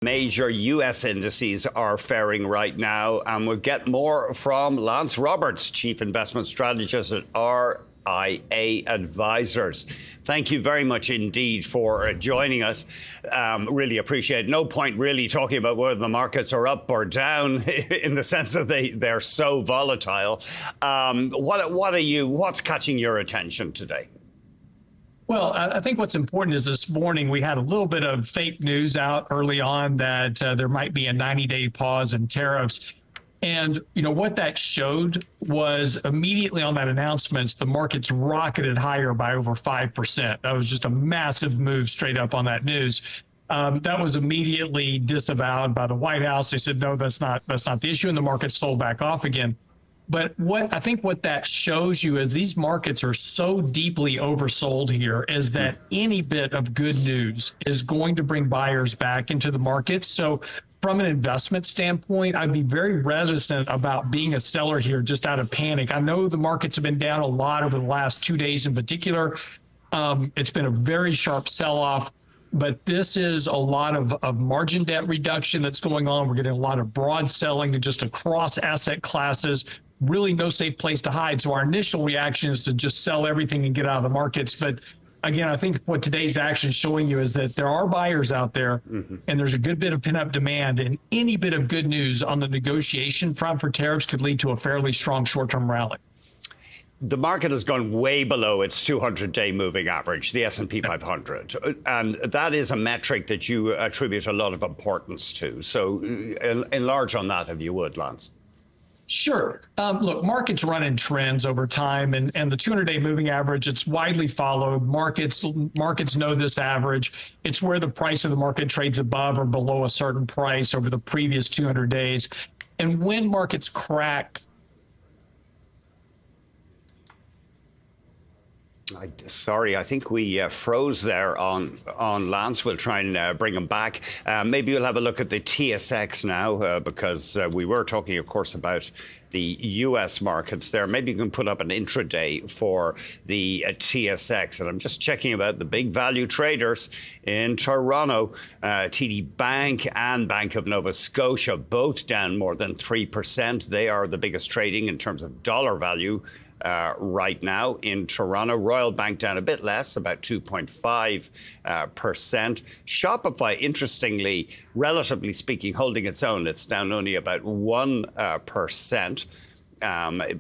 Major U.S. indices are faring right now, and we'll get more from Lance Roberts, Chief Investment Strategist at RIA Advisors. Thank you very much indeed for joining us. Really appreciate it. No point really talking about whether the markets are up or down in the sense that they're so volatile. What's catching your attention today? Well, I think what's important is this morning we had a little bit of fake news out early on that there might be a 90-day pause in tariffs. And, what that showed was immediately on that announcement, the markets rocketed higher by over 5%. That was just a massive move straight up on that news. That was immediately disavowed by the White House. They said, no, that's not the issue. And the market sold back off again. But what that shows you is these markets are so deeply oversold here is that any bit of good news is going to bring buyers back into the market. So from an investment standpoint, I'd be very reticent about being a seller here just out of panic. I know the markets have been down a lot over the last 2 days in particular. It's been a very sharp sell-off. But this is a lot of margin debt reduction that's going on. We're getting a lot of broad selling just across asset classes. Really no safe place to hide. So our initial reaction is to just sell everything and get out of the markets. But again, I think what today's action is showing you is that there are buyers out there, and there's a good bit of pent-up demand. And any bit of good news on the negotiation front for tariffs could lead to a fairly strong short-term rally. The market has gone way below its 200-day moving average, the S&P 500. And that is a metric that you attribute a lot of importance to. So enlarge on that if you would, Lance. Sure. Look, markets run in trends over time, and the 200-day moving average, it's widely followed. Markets know this average. It's where the price of the market trades above or below a certain price over the previous 200 days. And when markets crack, Sorry, I think we froze there on Lance. We'll try and bring him back. Maybe we'll have a look at the TSX now, because we were talking, of course, about the U.S. markets there. Maybe you can put up an intraday for the TSX. And I'm just checking about the big value traders in Toronto. TD Bank and Bank of Nova Scotia, both down more than 3%. They are the biggest trading in terms of dollar value right now in Toronto. Royal Bank down a bit less, about 2.5%. Shopify, interestingly, relatively speaking, holding its own. It's down only about 1%.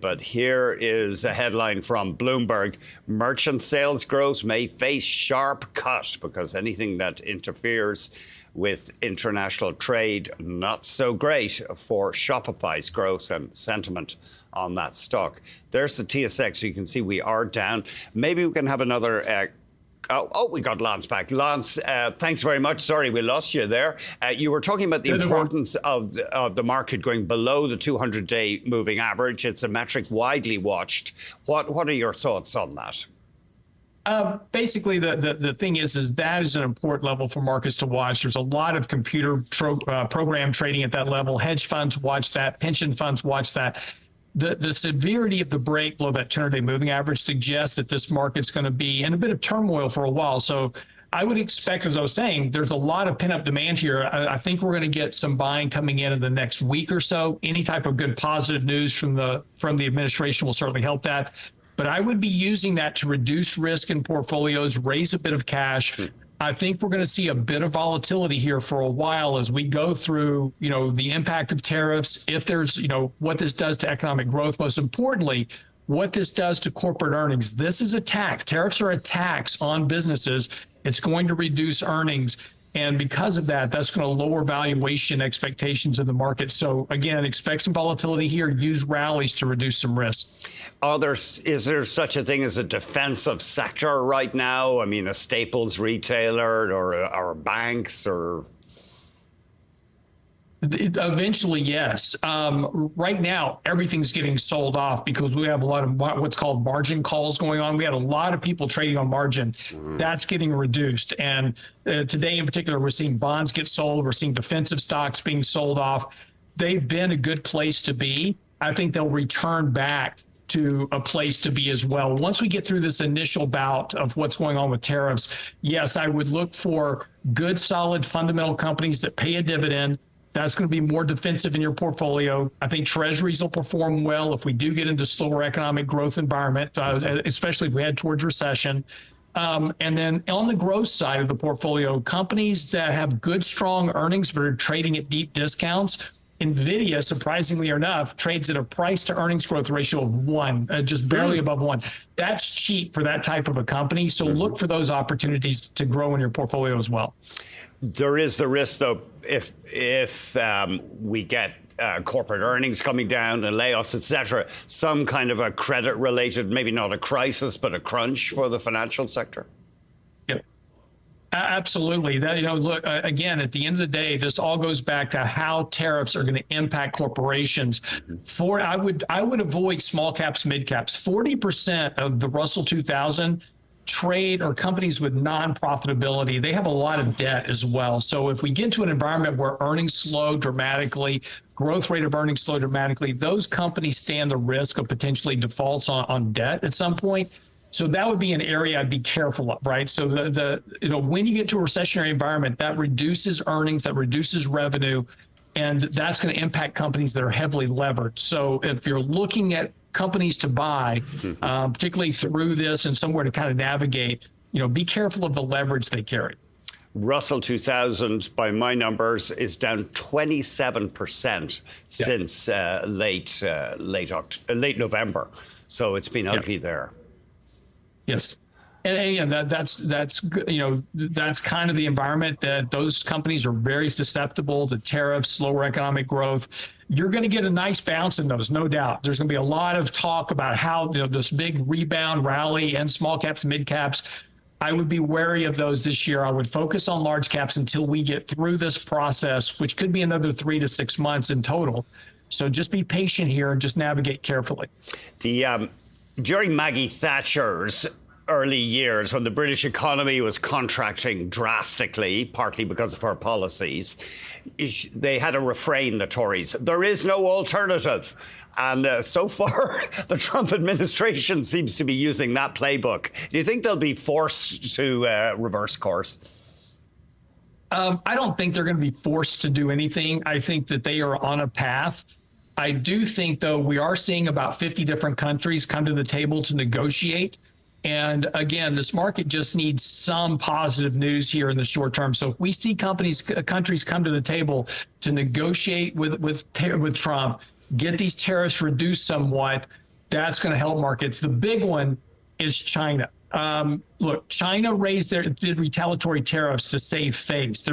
But here is a headline from Bloomberg. Merchant sales growth may face sharp cut because anything that interferes with international trade, not so great for Shopify's growth and sentiment on that stock. There's the TSX. So you can see we are down. Maybe we can have another... we got Lance back. Lance, thanks very much. Sorry, we lost you there. You were talking about the importance of the market going below the 200-day moving average. It's a metric widely watched. What are your thoughts on that? Basically, the thing is that is an important level for markets to watch. There's a lot of computer program trading at that level. Hedge funds watch that. Pension funds watch that. The severity of the break below that 200-day moving average suggests that this market's going to be in a bit of turmoil for a while. So I would expect, as I was saying, there's a lot of pent-up demand here. I think we're going to get some buying coming in the next week or so. Any type of good positive news from the administration will certainly help that. But I would be using that to reduce risk in portfolios, raise a bit of cash. I think we're going to see a bit of volatility here for a while as we go through, the impact of tariffs, if there's, what this does to economic growth. Most importantly, what this does to corporate earnings. This is a tax. Tariffs are a tax on businesses. It's going to reduce earnings. And because of that, that's going to lower valuation expectations in the market. So again, expect some volatility here. Use rallies to reduce some risk. Is there such a thing as a defensive sector right now? I mean, a staples retailer or banks or... Eventually, yes. Right now, everything's getting sold off because we have a lot of what's called margin calls going on. We had a lot of people trading on margin. That's getting reduced. And today in particular, we're seeing bonds get sold. We're seeing defensive stocks being sold off. They've been a good place to be. I think they'll return back to a place to be as well. Once we get through this initial bout of what's going on with tariffs, yes, I would look for good, solid, fundamental companies that pay a dividend. That's going to be more defensive in your portfolio. I think treasuries will perform well if we do get into slower economic growth environment, especially if we head towards recession. And then on the growth side of the portfolio, companies that have good, strong earnings but are trading at deep discounts. NVIDIA, surprisingly enough, trades at a price to earnings growth ratio of 1, just barely above 1. That's cheap for that type of a company. So look for those opportunities to grow in your portfolio as well. There is the risk, though, if we get corporate earnings coming down and layoffs, et cetera, some kind of a credit-related, maybe not a crisis, but a crunch for the financial sector. Yep. Absolutely. That, look, again, at the end of the day, this all goes back to how tariffs are going to impact corporations. I would avoid small caps, mid caps. 40% of the Russell 2000 trade or companies with non-profitability. They have a lot of debt as well. So if we get to an environment where earnings slow dramatically, growth rate of earnings slow dramatically, those companies stand the risk of potentially defaults on debt at some point. So that would be an area I'd be careful of, right? So when you get to a recessionary environment, that reduces earnings, that reduces revenue, and that's going to impact companies that are heavily levered. So if you're looking at companies to buy, particularly through this and somewhere to kind of navigate, be careful of the leverage they carry. Russell 2000, by my numbers, is down 27% since late November. So it's been ugly there. Yes. And that's kind of the environment that those companies are very susceptible to tariffs, slower economic growth. You're going to get a nice bounce in those, no doubt. There's going to be a lot of talk about how this big rebound rally and small caps, mid caps. I would be wary of those this year. I would focus on large caps until we get through this process, which could be another 3 to 6 months in total. So just be patient here and just navigate carefully. During Maggie Thatcher's early years, when the British economy was contracting drastically, partly because of her policies, they had a refrain, the Tories: there is no alternative. And so far, the Trump administration seems to be using that playbook. Do you think they'll be forced to reverse course? I don't think they're going to be forced to do anything. I think that they are on a path. I do think, though, we are seeing about 50 different countries come to the table to negotiate. And again, this market just needs some positive news here in the short term. So if we see countries come to the table to negotiate with Trump, get these tariffs reduced somewhat, that's going to help markets. The big one is China. Look, China did retaliatory tariffs to save face.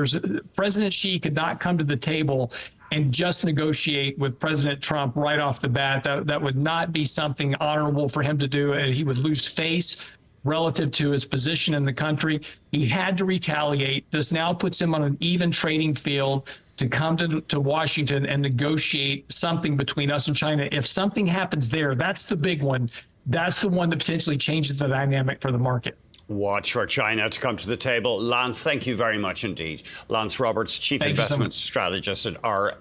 President Xi could not come to the table and just negotiate with President Trump right off the bat. That would not be something honorable for him to do. He would lose face relative to his position in the country. He had to retaliate. This now puts him on an even trading field to come to Washington and negotiate something between us and China. If something happens there, that's the big one. That's the one that potentially changes the dynamic for the market. Watch for China to come to the table. Lance, thank you very much indeed. Lance Roberts, Chief Investment Strategist at RIA